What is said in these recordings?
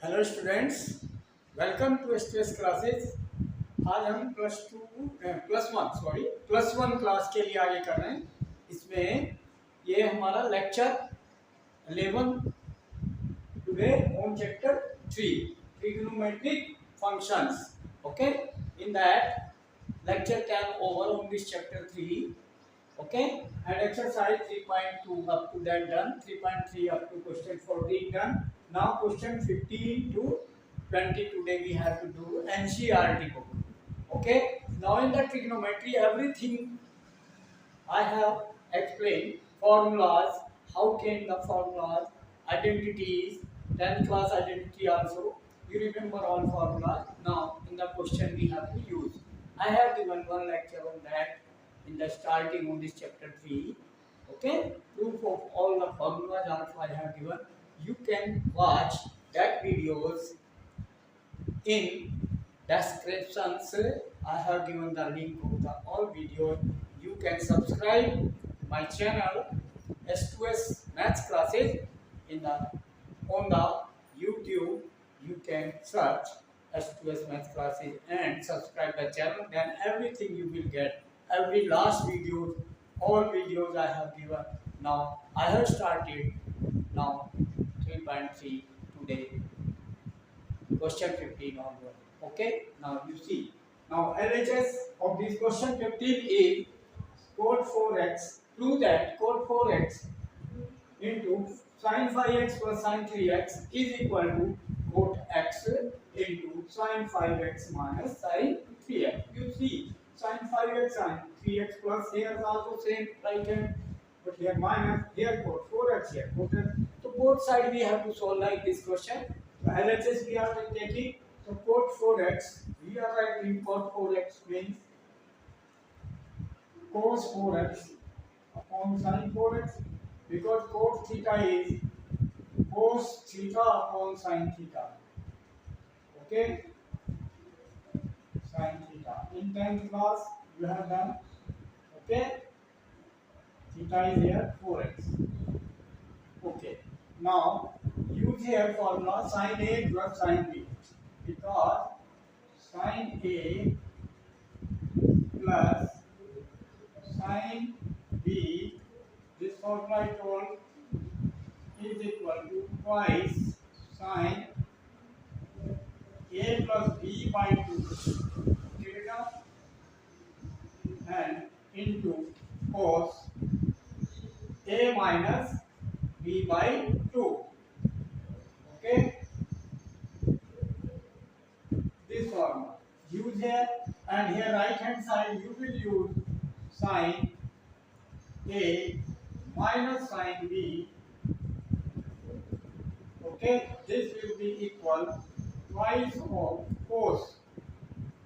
Hello students, welcome to stress classes. आज हम plus one class के लिए आगे कर रहे हैं। इसमें ये हमारा lecture 11 today on chapter 3 trigonometric functions. Okay, in that lecture 10 over on this chapter 3. Okay, and exercise 3.2 up to that done, 3.3 up to question 14 done. Now question 15 to 20 today we have to do NCERT book. Okay, now in the trigonometry everything I have explained, formulas, how can the formulas, identities, 10th class identity also. You remember all formulas. Now in the question we have to use. I have given one lecture on that in the starting on this chapter 3. Okay, proof of all the formulas also I have given. You can watch that videos in descriptions. I have given the link of the all videos. You can subscribe my channel S2S Maths Classes in the on the YouTube. You can search S2S Maths Classes and subscribe the channel. Then everything you will get. Every last video, all videos I have given. Now I have started now 3.3 today. Question 15 onward. Okay, now you see. Now LHS of this question 15 is cot 4x. Prove that cot 4x into sin 5x plus sin 3x is equal to cot x into sin 5x minus sin 3x. You see, sin 5x sin 3x plus here is also same right hand, but here minus, here cot 4x, here cot x. So both sides we have to solve like this question. So LHS we are taking, so cot 4x, we are writing cot 4x means cos 4x upon sin 4x, because cos theta is cos theta upon sin theta. Okay, sin theta. In 10th class you have done. Okay, theta is here 4x. Okay, now use here formula sin A plus sin B, because sin A plus sin B, this formula I told is equal to twice sin A plus B by 2 theta and into cos A minus B by 2. Okay, this formula use here, and here right hand side you will use sin A minus sin B. Okay, this will be equal twice of cos.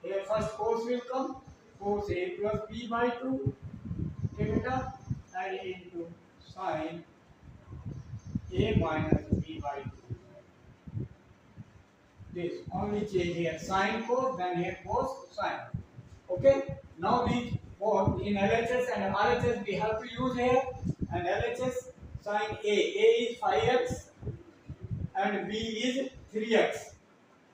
Here first cos will come, cos A plus B by 2 theta and into sin A minus B by 2. This only change here sin cos, then here cos sin. Okay, now these both in LHS and RHS we have to use here, and LHS sin A is 5x and B is 3x.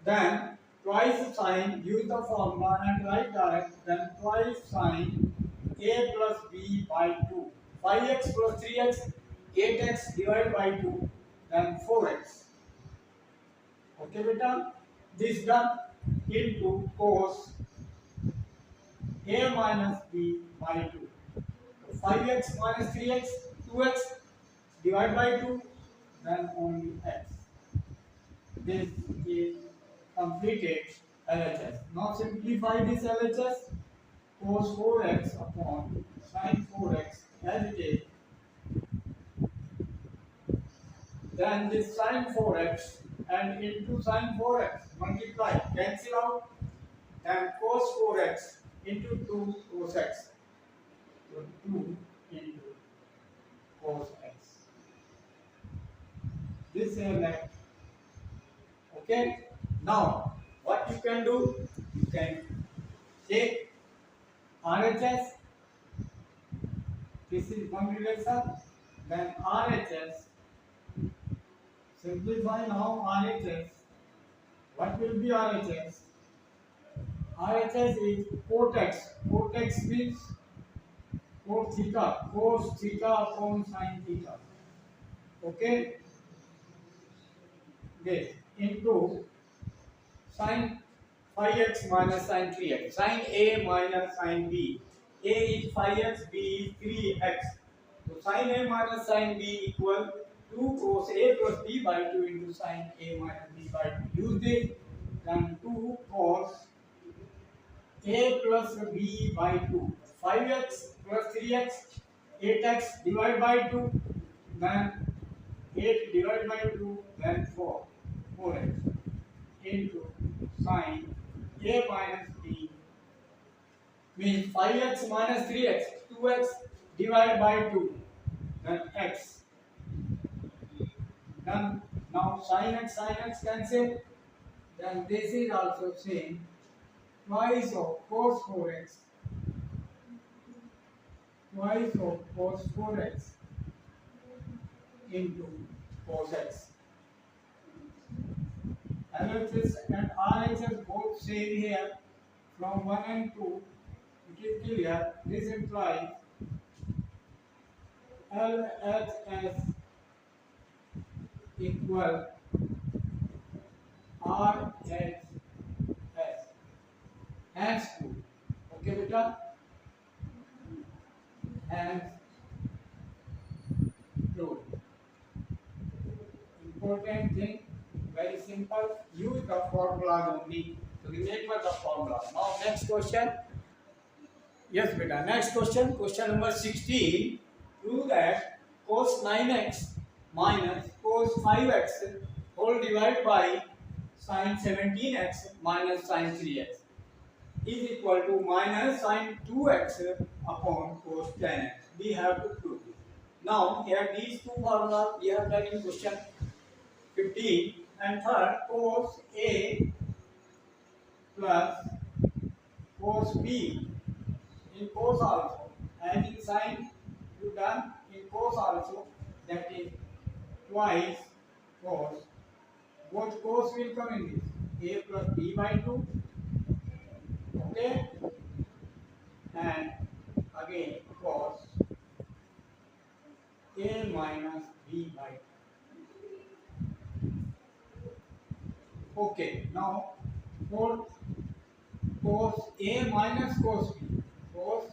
Then twice sine, use the formula and write direct, then twice sine A plus B by 2. 5x plus 3x, 8x divided by 2, then 4x. Okay, beta? This done into cos A minus B by 2. So 5x minus 3x, 2x divided by 2, then only x. This is completed LHS. Now simplify this LHS. Cos 4x upon sin 4x as it is. Then this sin 4x and into sin 4x multiply, cancel out. Then cos 4x into 2 cos x. So 2 into cos x. This is left. Okay. Now what you can do? You can take RHS. This is one relation. Then RHS. Simplify now RHS. What will be RHS? RHS is cot x. Cot x means cot theta, cos theta upon sin theta. Okay, this into sin phi x minus sin 3x. Sin A minus sin B. A is phi x, B is 3x. So sin A minus sin B equal 2 cos A plus B by 2 into sin A minus B by 2. Use this, then 2 cos A plus B by 2. 5x plus 3x, 8x divided by 2, then 8 divided by 2, then 4x into sin A minus B means 5x minus 3x, 2x divided by 2, then x. Then now sin x cancel, then this is also same twice of cos 4x, twice of cos 4x into cos x. LHS and RHS both same here from 1 and 2. It is clear. This implies LHS equal RHS. Hence true. Okay, beta? Hence true. Important thing, very simple. Use the formulas only. Remember the formula. Now next question. Yes, beta. Next question. Question number 16. Prove that cos 9x minus cos 5x whole divided by sin 17x minus sin 3x is equal to minus sin 2x upon cos 10x. We have to prove it. Now here these two formulas we have done in question 15, and third cos A plus cos B in cos also, and in sin you done in cos also, that is twice cos. Both cos will come in this A plus B by 2. Okay, and again cos A minus B by 2. Okay, now for cos A minus cos B, cos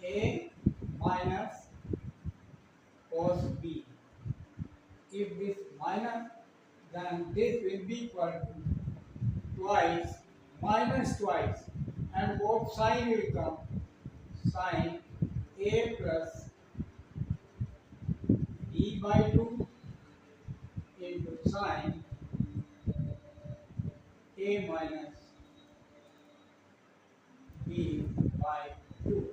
A minus cos B. If this minus, then this will be equal to twice minus twice, and both sign will come sin A plus B by 2 into sin A minus B by 2.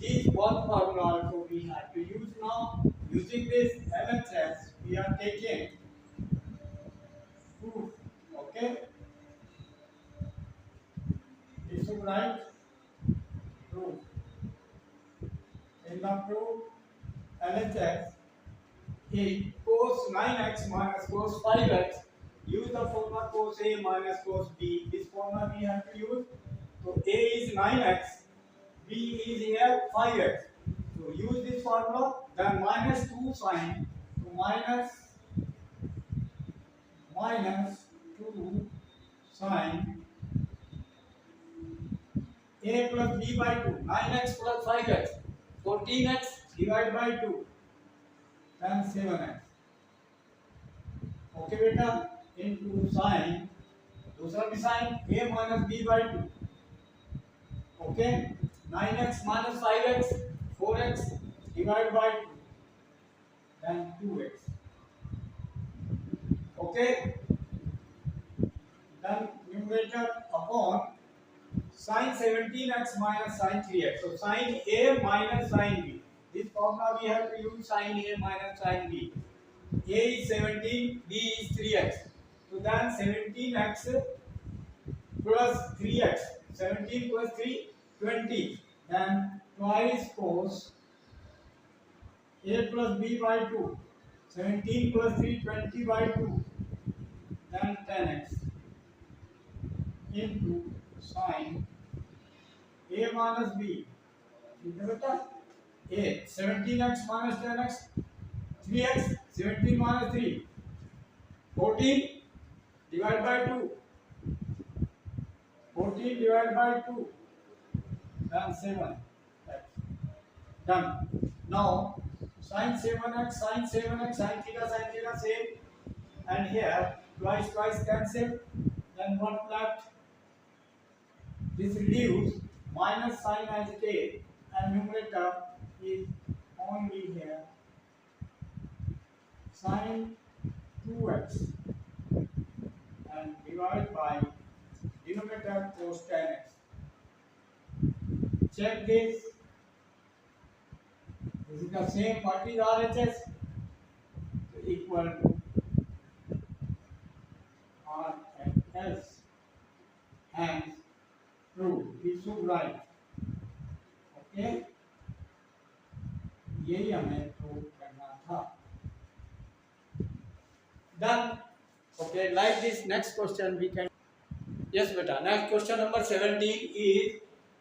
These one formula also we have to use now. Using this LHS, we are taking proof. Okay, we should write proof. In the proof, LHS is cos 9x minus cos 5x. Use the formula cos A minus cos B. This formula we have to use. So A is 9x, B is here 5x. So use this formula, then minus 2 sin, so minus 2 sin A plus B by 2, 9x plus 5x, 14x divided by 2, then 7x. Okay beta, into sin, दूसरा भी sin A minus B by 2. Okay, 9x minus 5x, 4x divided by 2, then 2x. Okay, then numerator upon sin 17x minus sin 3x. So sin A minus sin B. This formula we have to use sin A minus sin B. A is 17, B is 3x. So then 17x plus 3x. 17 plus 3, 20. Then twice cos A plus B by 2. 17 plus 3, 20 by 2. then 10x into sin a minus b. ठीक है बेटा, a 17x minus 10x 3x 17 minus 3 14 divided by 2 14 divided by 2 then 7 done. Now sin 7x sin theta same, and here twice cancel, then what left? This reduce minus sin as it is, and numerator is only here sin 2x and divide by denominator cos 10x. Check this. This is the same. What is RHS? So equal to RHS. Hence, true. We should write. Okay. यही हमें prove करना था. Done. Okay. Like this, next question we can. Yes, beta. Next question number 17 is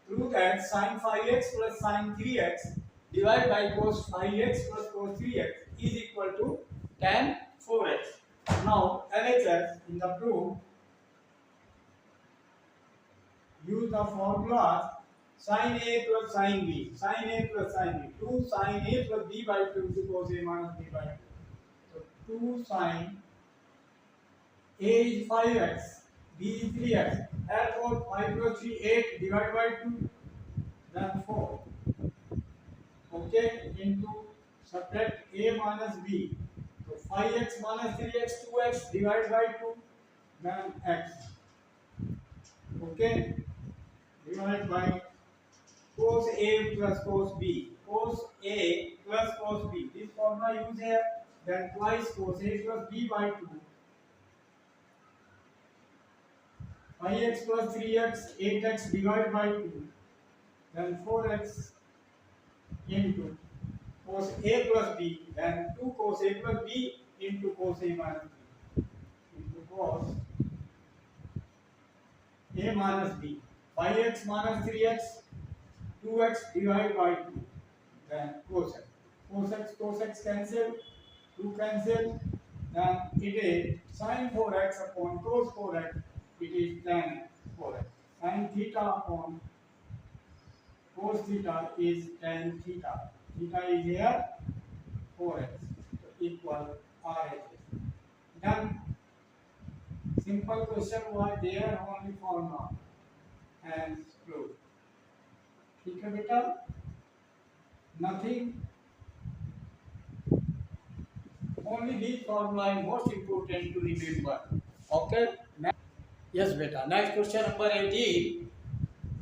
prove that sin 5x plus sin 3x divided by cos 5x plus cos 3x is equal to tan 4x. Now LHS in the proof use the formula sin A plus sin B. Sin A plus sin B. 2 sin A plus B by 2 to cos A minus B by 2. So 2 sin A is 5x. B is 3x. Therefore 5 plus 3 8 divided by 2 then 4. Okay, into subtract A minus B. So 5x minus 3x 2x divided by 2 then x. Okay, divided by cos A plus cos B. Cos A plus cos B. This formula use here. Then twice cos A plus B by 2. 5x plus 3x 8x divided by 2 then 4x into cos A plus B then 2 cos A plus B into cos A minus B into cos A minus B 5x minus 3x 2x divided by 2 then cos x cancel 2 cancel then it is sin 4x upon cos 4x. It is tan 4x. Sin theta upon cos theta is tan theta. Theta is here 4x. So equal RHS. Done. Simple question was there, only formula and proof. ठीक है बेटा? Nothing. Only this formula is most important to remember. Okay. Yes, beta. Next question number 18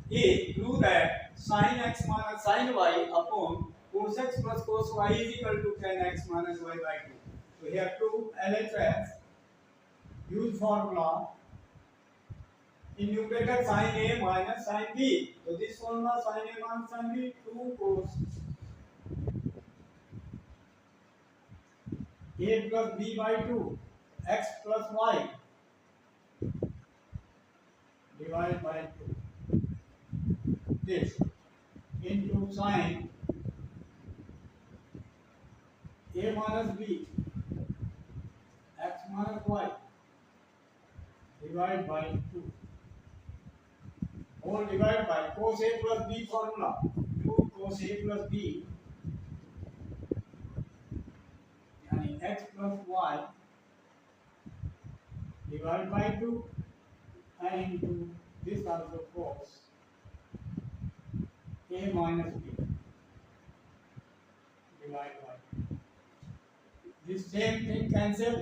is prove that sin x minus sin y upon cos x plus cos y is equal to tan x minus y by 2. So here prove LHS use formula in numerator sin A minus sin B. So this formula sin A minus sin B 2 cos A plus B by 2 x plus y divided by 2. This into sin A minus B x minus y divided by 2. Whole divided by cos A plus B formula 2 cos A plus B यानी x plus y divided by 2 and into this also cos A minus B divided by 2. This same thing cancel,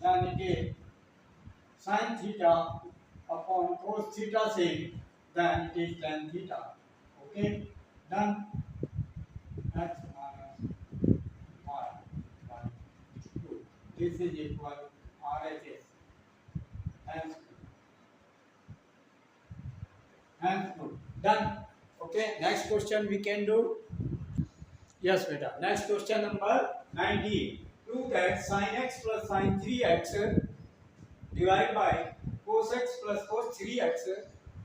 then it is sin theta upon cos theta same, then it is tan theta. Okay, done. X minus y by 2. This is equal RHS. And done. Okay, next question we can do. Yes, beta. Next question number 19. Prove that sin x plus sin 3x divided by cos x plus cos 3x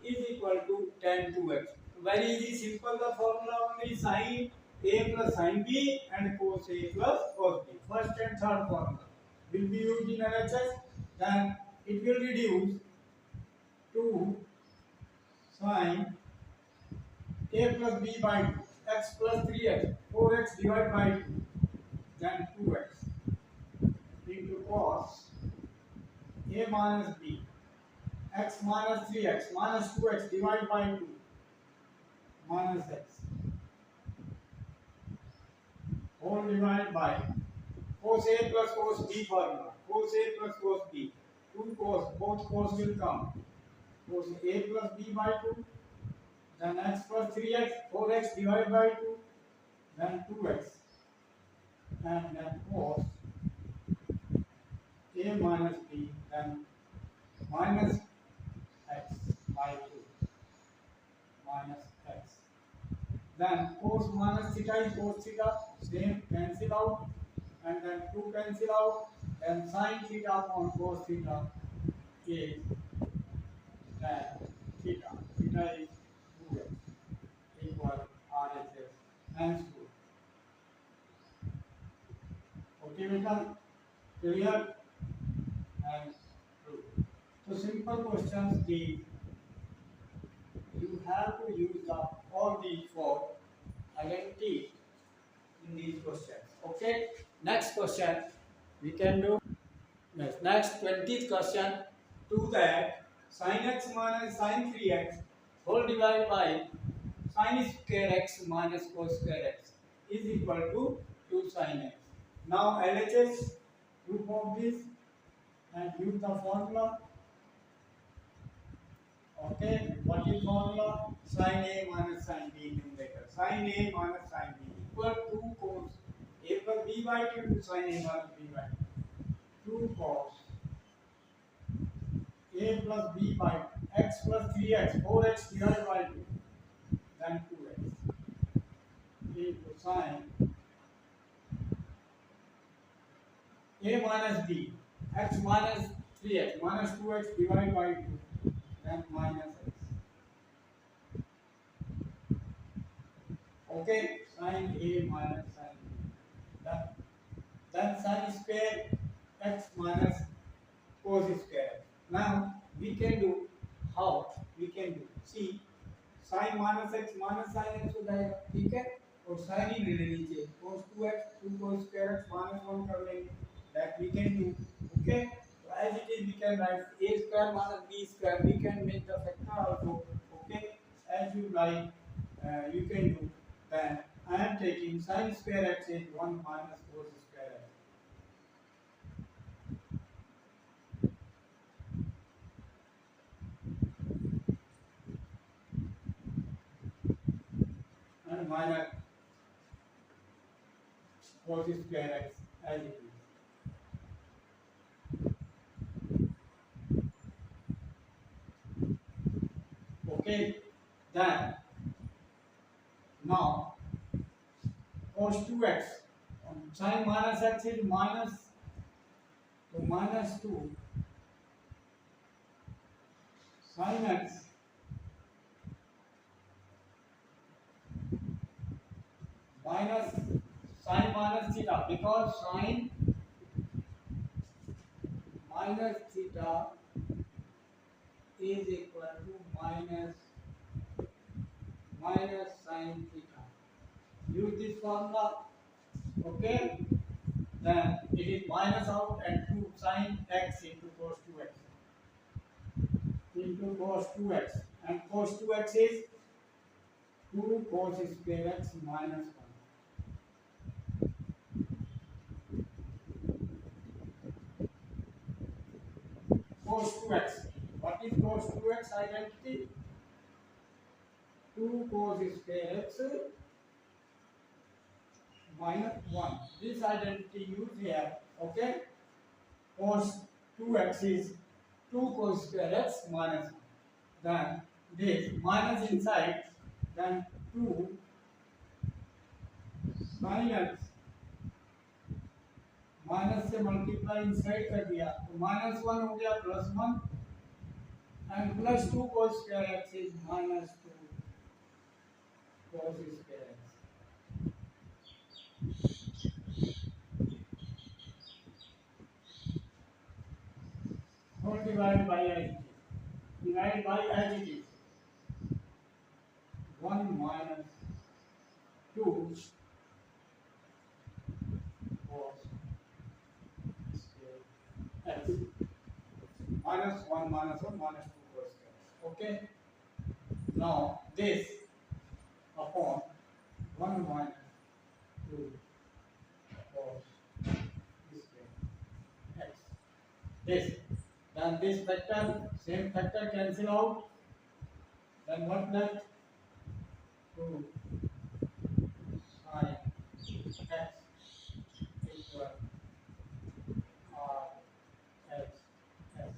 is equal to tan 2x. Very easy, simple. The formula only sin a plus sin b and cos a plus cos b. First and third formula will be used in LHS. Then it will reduce to sin a plus b by 2, x plus 3x, 4x divided by 2, then 2x into cos a minus b, x minus 3x minus 2x divided by 2 minus x whole divided by cos a plus cos b formula, cos a plus cos b, 2 cos, both cos will come, cos a plus b by 2, then x plus 3x, 4x divided by 2, then 2x, and then cos a minus b, then minus x by 2 minus x. Then cos minus theta is cos theta, same cancel out, and then 2 cancel out, then sin theta upon cos theta is tan theta. Theta is 2x equal RHS, hence 2. Okay, beta? Clear and true. So simple questions, the you have to use the all these four identity in these questions. Okay. Next question we can do. Yes. Next 20th question. To that sin x minus sin 3x whole divided by sin square x minus cos square x is equal to 2 sin x. Now LHS proof of this and use the formula. Okay, what is formula? Sin A minus sin B numerator. Sin A minus sin B equal to cos A plus B by 2 sin A minus B by 2 cos A plus B by x plus 3x 4x divided by 2 then 2x into sin A minus B x minus 3x minus 2x divided by 2 then minus x. Okay, sin A minus sin B. Then sin square x minus cos square. Now we can do how we can do. See, sin minus x हो जाएगा, ठीक है? और sin ही ले लीजिए, cos 2x 2 cos square x minus 1 कर लेंगे. That we can do. Okay. So as it is, we can write a square minus b square. We can make the factor also. Okay. As you like, you can do. Then I am taking sin square x is 1 minus cos square x. And minus cos square x as it is. Okay. Then now cos 2x sin minus x is minus, so minus 2 sin x minus sin minus theta, because sin minus theta is equal to minus sin theta. Use this formula. Okay. Then it is minus out and 2 sin x into cos 2x into cos 2x, and cos 2x is 2 cos square x minus 1. Cos 2x. What is cos 2x identity? 2 cos square x minus 1. This identity used here. Okay. Cos 2x is 2 cos square x minus 1. Then this minus inside, then 2 sin x minus से multiply inside कर दिया तो -1 हो गया +1 and +2 cos square x is -2 cos square x. Don't divide by as it is. Divide by as it is. 1 minus 2 cos square x. -1 minus 1 minus 2 cos square x. Okay. Now this upon 1 minus 2 cos square x. This. Then this factor, same factor cancel out. Then what left? 2 sin x equal r x s.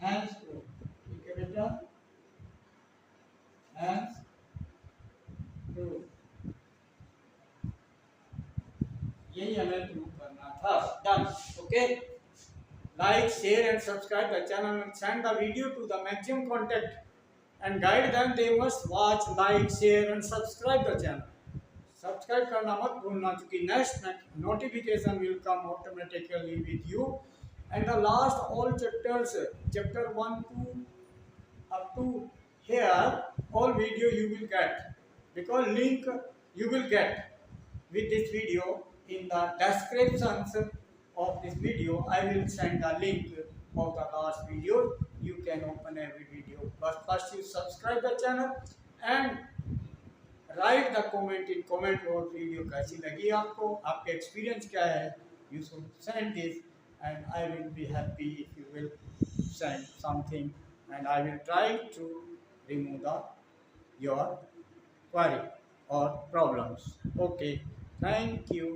Hence proof. ठीक है बेटा? Hence proof. यही हमें prove करना था. Done. Okay. Like, share and subscribe the channel and send the video to the maximum contact and guide them. They must watch, like, share and subscribe the channel. Subscribe करना मत भूलना क्योंकि next notification will come automatically with you and the last all chapters chapter 1 to up to here all video you will get because link you will get with this video in the descriptions of this video. I will send the link of the last video. You can open every video but first you subscribe the channel and write the comment in comment और video कैसी लगी आपको, आपके experience क्या है. You should send this and I will be happy if you will send something and I will try to remove the your query और problems. Okay, thank you.